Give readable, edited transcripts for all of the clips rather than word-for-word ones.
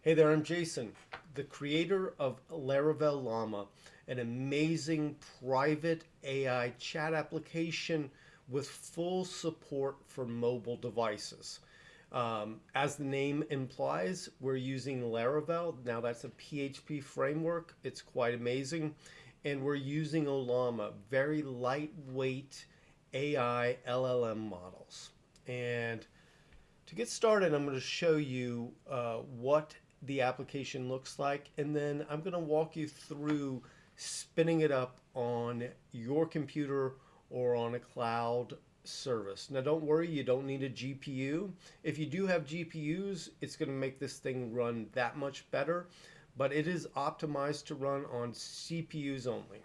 Hey there, I'm Jason, the creator of LlaraveLlama, an amazing private AI chat application with full support for mobile devices. As the name implies, we're using Laravel. Now that's a PHP framework. It's quite amazing. And we're using Ollama, very lightweight AI LLM models. And to get started, I'm going to show you what the application looks like, and then I'm going to walk you through spinning it up on your computer or on a cloud service. Now don't worry, you don't need a GPU. If you do have GPUs, it's going to make this thing run that much better, but it is optimized to run on CPUs only.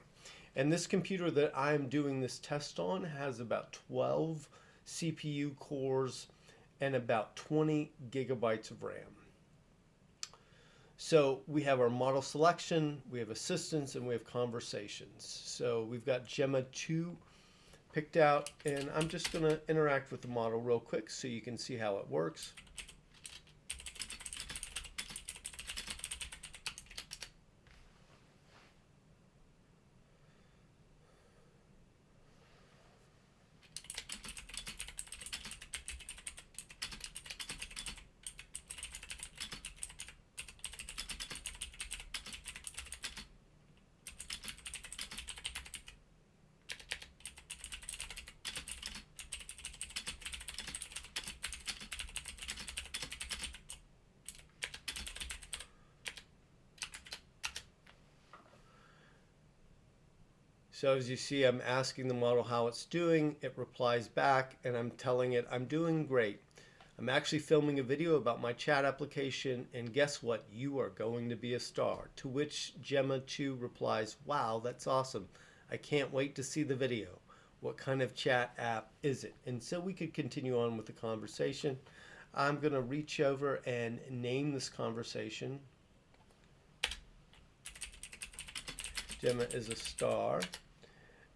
And this computer that I'm doing this test on has about 12 CPU cores and about 20 gigabytes of RAM. So we have our model selection, we have assistance, and we have conversations. So we've got Gemma 2 picked out, and I'm just going to interact with the model real quick so you can see how it works. So as you see, I'm asking the model how it's doing. It replies back, and I'm telling it I'm doing great. I'm actually filming a video about my chat application, and guess what? You are going to be a star. To which Gemma 2 replies, wow, that's awesome. I can't wait to see the video. What kind of chat app is it? And so we could continue on with the conversation. I'm going to reach over and name this conversation. Gemma is a star.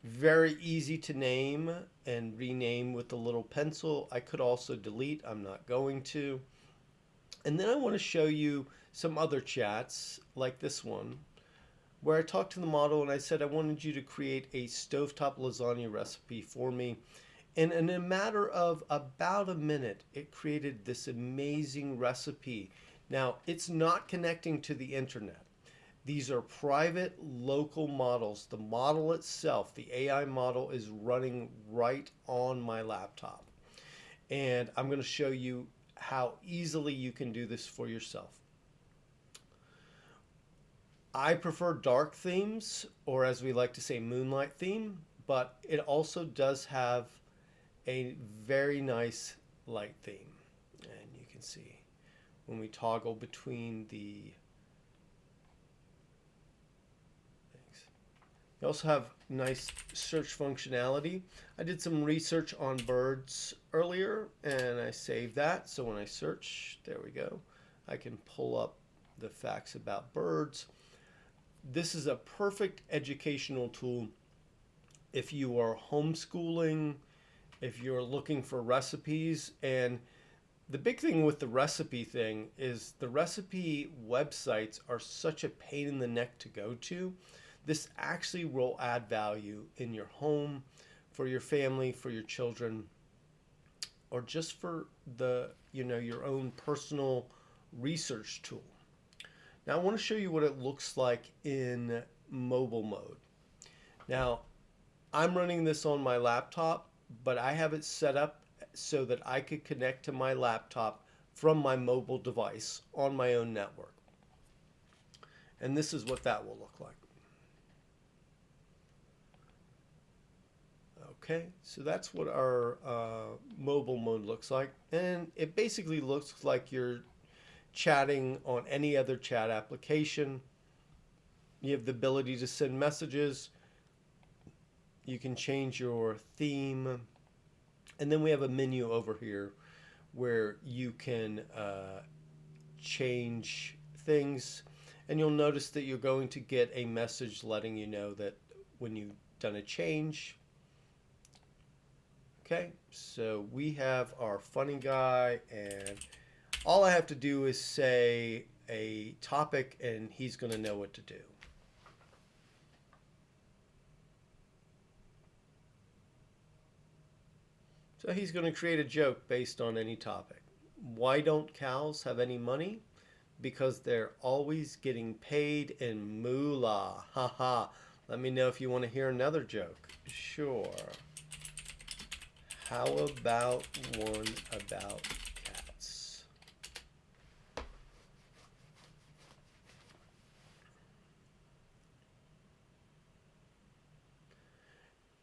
Very easy to name and rename with the little pencil. I could also delete. I'm not going to. And then I want to show you some other chats like this one where I talked to the model and I said I wanted you to create a stovetop lasagna recipe for me. And in a matter of about a minute, it created this amazing recipe. Now, it's not connecting to the internet. These are private local models. The model itself, the AI model, is running right on my laptop. And I'm going to show you how easily you can do this for yourself. I prefer dark themes, or as we like to say, moonlight theme, but it also does have a very nice light theme. And you can see when we toggle between the You also have nice search functionality. I did some research on birds earlier and I saved that. So when I search, there we go, I can pull up the facts about birds. This is a perfect educational tool if you are homeschooling, if you're looking for recipes. And the big thing with the recipe thing is the recipe websites are such a pain in the neck to go to. This actually will add value in your home, for your family, for your children, or just for the, your own personal research tool. Now I want to show you what it looks like in mobile mode. Now I'm running this on my laptop, but I have it set up so that I could connect to my laptop from my mobile device on my own network. And this is what that will look like. Okay, so that's what our mobile mode looks like. And it basically looks like you're chatting on any other chat application. You have the ability to send messages. You can change your theme. And then we have a menu over here where you can change things. And you'll notice that you're going to get a message letting you know that when you've done a change. Okay, so we have our funny guy, and all I have to do is say a topic and he's going to know what to do. So he's going to create a joke based on any topic. Why don't cows have any money? Because they're always getting paid in moolah. Ha ha. Let me know if you want to hear another joke. Sure. How about one about cats?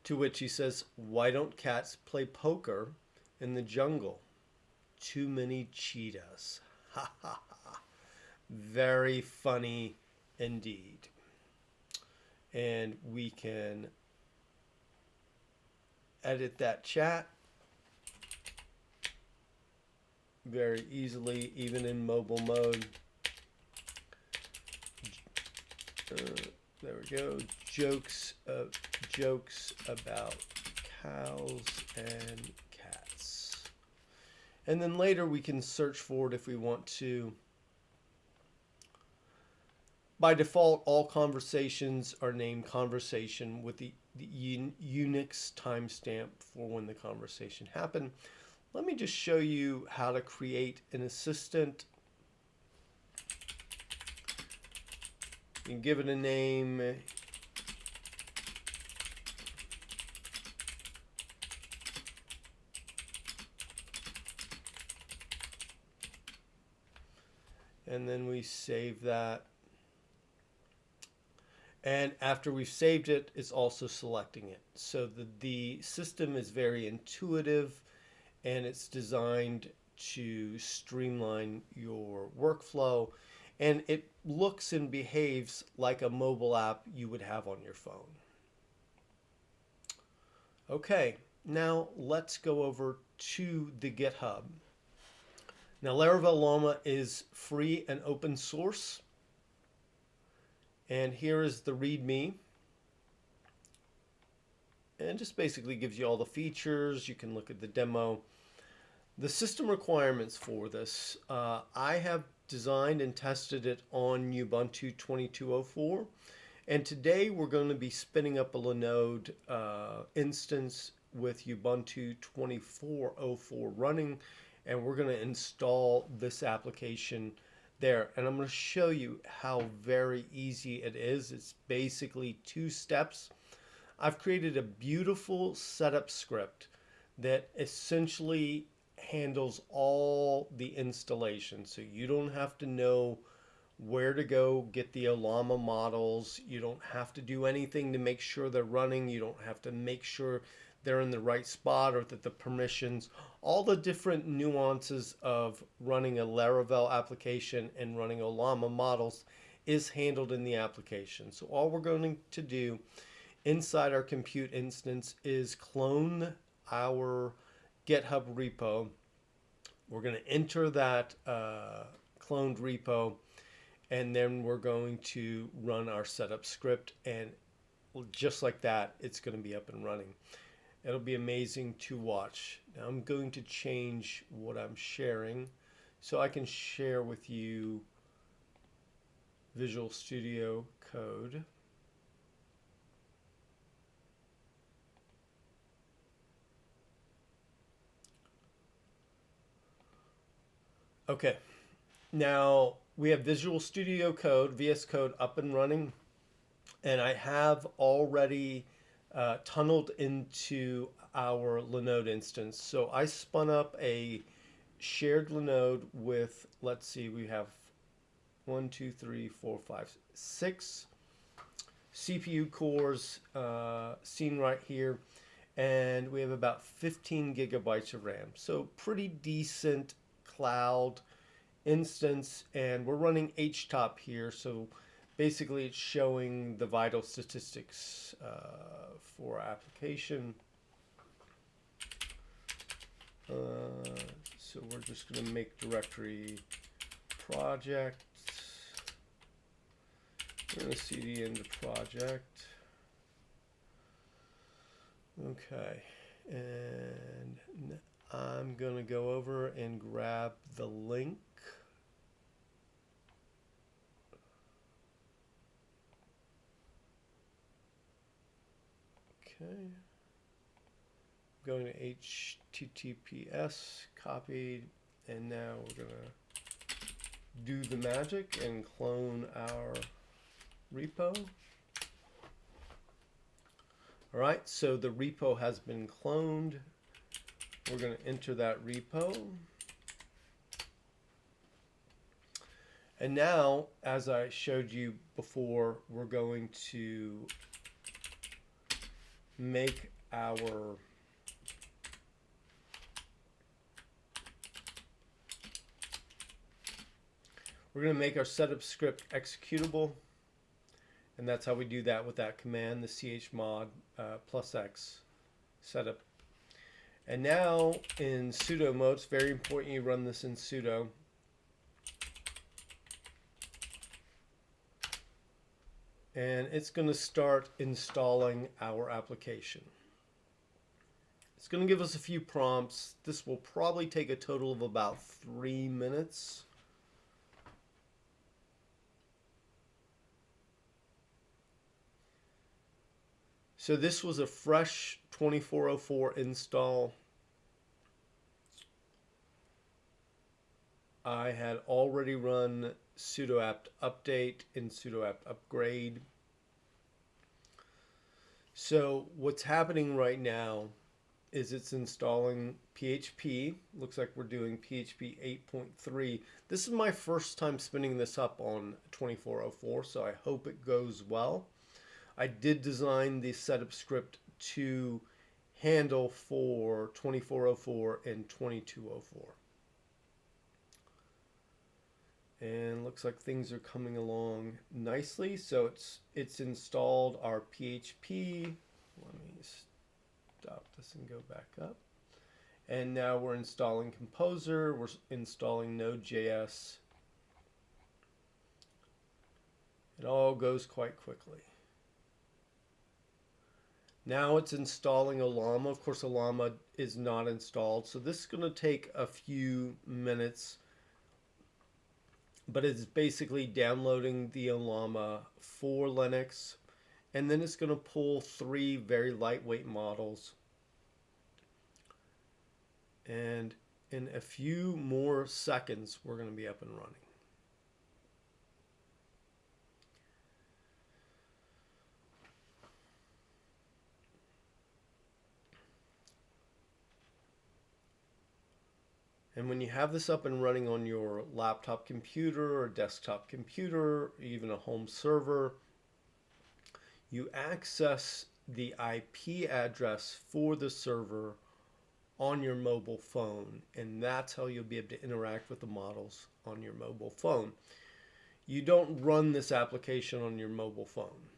To which he says, why don't cats play poker in the jungle? Too many cheetahs. Ha ha ha. Very funny indeed. And we can edit that chat very easily, even in mobile mode. There we go. Jokes about cows and cats. And then later we can search for it if we want to. By default, all conversations are named conversation with the Unix timestamp for when the conversation happened. Let me just show you how to create an assistant. You can give it a name. And then we save that. And after we've saved it, it's also selecting it. So the system is very intuitive and it's designed to streamline your workflow. And it looks and behaves like a mobile app you would have on your phone. Okay, now let's go over to the GitHub. Now, LlaraveLlama is free and open source. And here is the README. And just basically gives you all the features. You can look at the demo. The system requirements for this, I have designed and tested it on Ubuntu 22.04. And today we're going to be spinning up a Linode instance with Ubuntu 24.04 running. And we're going to install this application there. And I'm going to show you how very easy it is. It's basically 2 steps. I've created a beautiful setup script that essentially handles all the installation. So you don't have to know where to go get the Llama models. You don't have to do anything to make sure they're running. You don't have to make sure they're in the right spot or that the permissions, all the different nuances of running a Laravel application and running Llama models is handled in the application. So all we're going to do inside our compute instance is clone our GitHub repo. We're going to enter that cloned repo, and then we're going to run our setup script, and just like that, it's going to be up and running. It'll be amazing to watch. Now I'm going to change what I'm sharing so I can share with you Visual Studio Code. Okay, now we have Visual Studio Code, VS Code up and running, and I have already tunneled into our Linode instance. So I spun up a shared Linode with, let's see, we have 1, 2, 3, 4, 5, 6 CPU cores seen right here. And we have about 15 gigabytes of RAM. So pretty decent cloud instance. And we're running HTOP here. So basically it's showing the vital statistics for our application. So we're just going to make directory project. We're going to cd into project. Okay, and I'm going to go over and grab the link. Okay. Going to HTTPS, copied, and now we're going to do the magic and clone our repo. All right, so the repo has been cloned. We're going to enter that repo. And now, as I showed you before, we're going to make our setup script executable, and that's how we do that with that command, the chmod +x setup. And now in sudo mode, it's very important you run this in sudo. And it's going to start installing our application. It's going to give us a few prompts. This will probably take a total of about 3 minutes. So this was a fresh 2404 install. I had already run sudo apt update and sudo apt upgrade. So what's happening right now is it's installing PHP. Looks like we're doing PHP 8.3. This is my first time spinning this up on 2404, so I hope it goes well. I did design the setup script to handle for 2404 and 2204. And looks like things are coming along nicely. So it's installed our PHP. Let me stop this and go back up. And now we're installing Composer. We're installing Node.js. It all goes quite quickly. Now it's installing LlaraveLlama. Of course, LlaraveLlama is not installed. So this is going to take a few minutes. But it's basically downloading the LlaraveLlama for Linux. And then it's going to pull 3 very lightweight models. And in a few more seconds, we're going to be up and running. And when you have this up and running on your laptop computer or desktop computer, even a home server, you access the IP address for the server on your mobile phone, and that's how you'll be able to interact with the models on your mobile phone. You don't run this application on your mobile phone,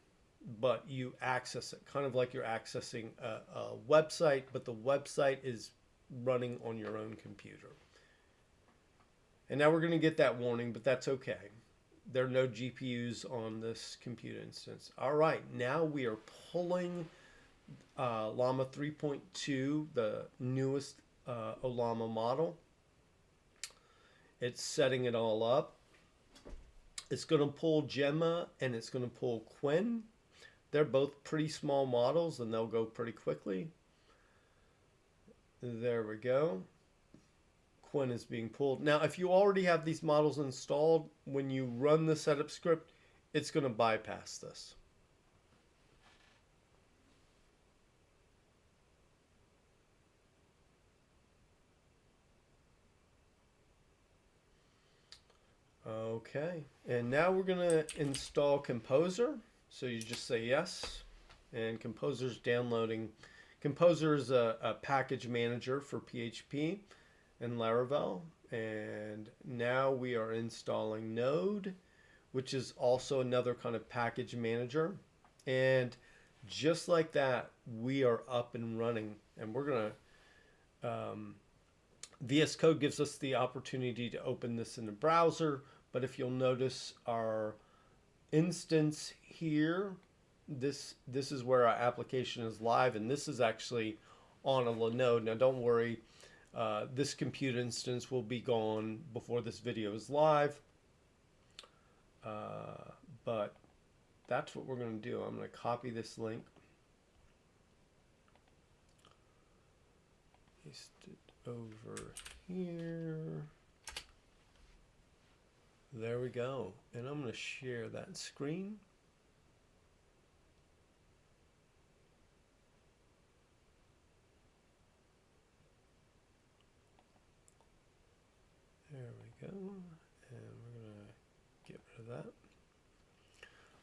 but you access it, kind of like you're accessing a website, but the website is running on your own computer. And now we're going to get that warning, but that's okay. There are no GPUs on this compute instance. All right, now we are pulling Llama 3.2, the newest Llama model. It's setting it all up. It's going to pull Gemma and it's going to pull Quinn. They're both pretty small models and they'll go pretty quickly. There we go. Quinn is being pulled. Now, if you already have these models installed, when you run the setup script, it's going to bypass this. Okay, and now we're going to install Composer. So you just say yes, and Composer's downloading. Composer is a package manager for PHP and Laravel, and now we are installing Node, which is also another kind of package manager. And just like that, we are up and running, and we're going to VS Code gives us the opportunity to open this in the browser, but if you'll notice our instance here, this is where our application is live, and this is actually on a Linode. Now don't worry, this compute instance will be gone before this video is live, but that's what we're going to do. I'm going to copy this link. Paste it over here. There we go. And I'm going to share that screen. There we go. And we're going to get rid of that.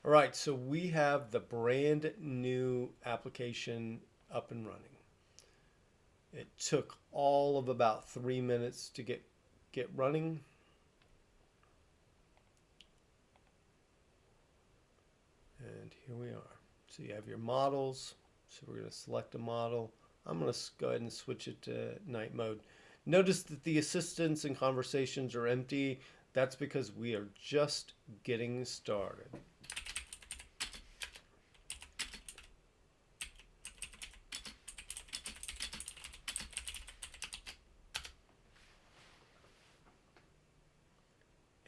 All right, so we have the brand new application up and running. It took all of about 3 minutes to get running. And here we are. So you have your models. So we're going to select a model. I'm going to go ahead and switch it to night mode. Notice that the assistants and conversations are empty. That's because we are just getting started.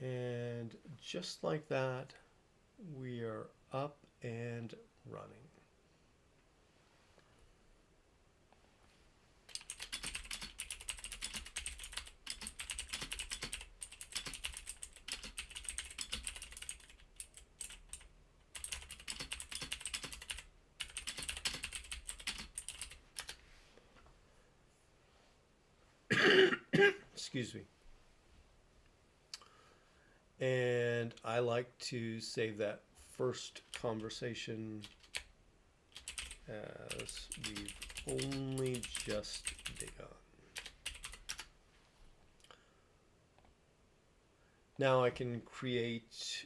And just like that, we are up and running. Excuse me. And I like to save that first conversation as we've only just begun. Now I can create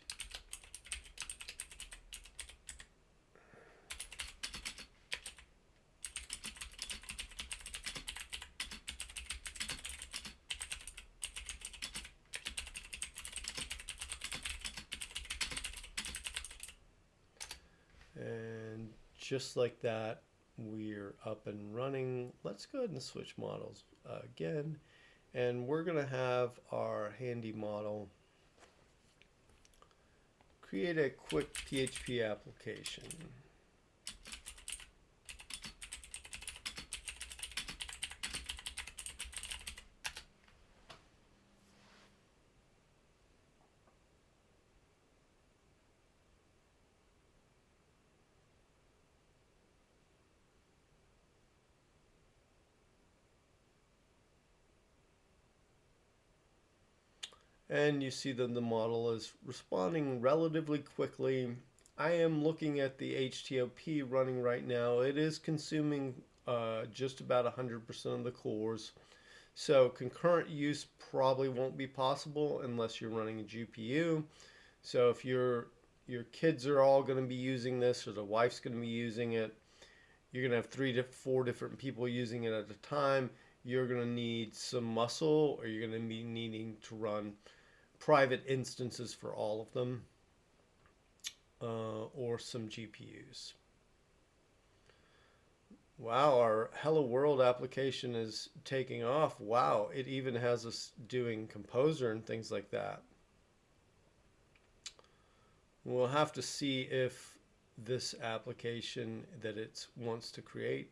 and just like that, we're up and running. Let's go ahead and switch models again. And we're going to have our handy model create a quick PHP application. And you see that the model is responding relatively quickly. I am looking at the HTOP running right now. It is consuming just about 100% of the cores. So concurrent use probably won't be possible unless you're running a GPU. So if your kids are all going to be using this, or the wife's going to be using it, you're going to have 3 to 4 different people using it at a time. You're going to need some muscle, or you're going to be needing to run private instances for all of them, or some GPUs. Wow, our Hello World application is taking off. Wow, it even has us doing Composer and things like that. We'll have to see if this application that it wants to create,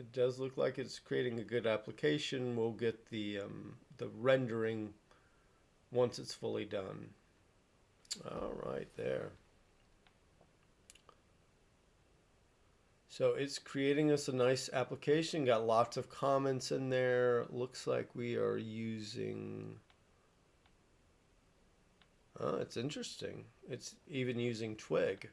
it does look like it's creating a good application. We'll get the rendering once it's fully done. All right, there. So it's creating us a nice application. Got lots of comments in there. Looks like we are using... Oh, it's interesting. It's even using Twig.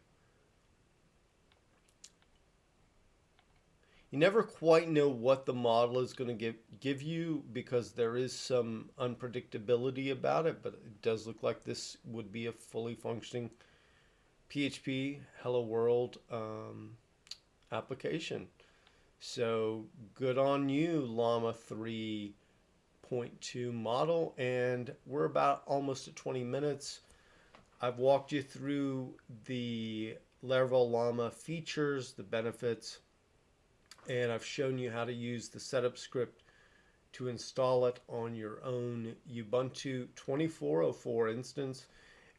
You never quite know what the model is going to give you, because there is some unpredictability about it, but it does look like this would be a fully functioning PHP Hello World application. So good on you, Llama 3.2 model. And we're about almost at 20 minutes. I've walked you through the LlaraveLlama features, the benefits, and I've shown you how to use the setup script to install it on your own Ubuntu 24.04 instance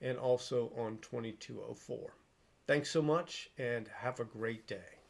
and also on 22.04. Thanks so much and have a great day.